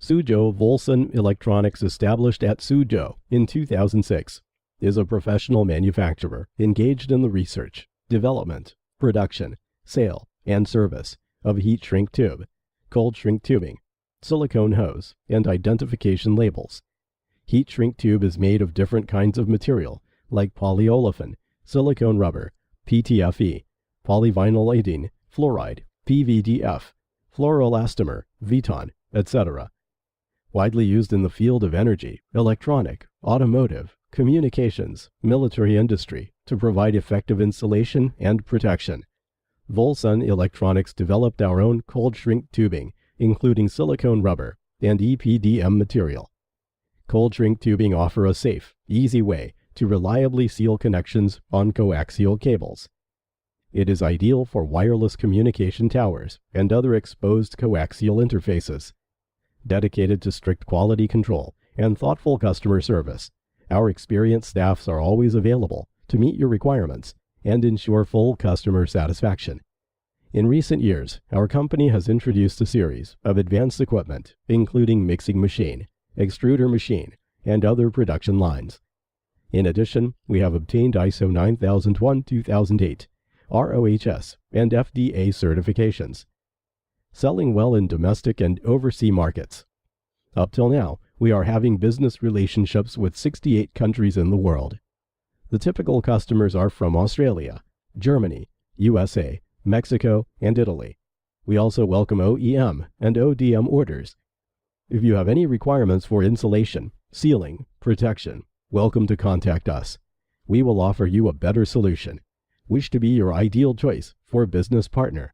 Suzhou Volsun Electronics, established at Suzhou in 2006, is a professional manufacturer engaged in the research, development, production, sale, and service of heat shrink tube, cold shrink tubing, silicone hose, and identification labels. Heat shrink tube is made of different kinds of material like polyolefin, silicone rubber, PTFE, polyvinylidene, fluoride, PVDF, fluoroelastomer, Viton, etc. Widely used in the field of energy, electronic, automotive, communications, military industry to provide effective insulation and protection. Volsun Electronics developed our own cold shrink tubing, including silicone rubber and EPDM material. Cold shrink tubing offer a safe, easy way to reliably seal connections on coaxial cables. It is ideal for wireless communication towers and other exposed coaxial interfaces. Dedicated to strict quality control and thoughtful customer service, our experienced staffs are always available to meet your requirements and ensure full customer satisfaction. In recent years, our company has introduced a series of advanced equipment, including mixing machine, extruder machine, and other production lines. In addition, we have obtained ISO 9001-2008, ROHS, and FDA certifications, selling well in domestic and overseas markets. Up till now, we are having business relationships with 68 countries in the world. The typical customers are from Australia, Germany, USA, Mexico, and Italy. We also welcome OEM and ODM orders. If you have any requirements for insulation, sealing, protection, welcome to contact us. We will offer you a better solution. Wish to be your ideal choice for business partner.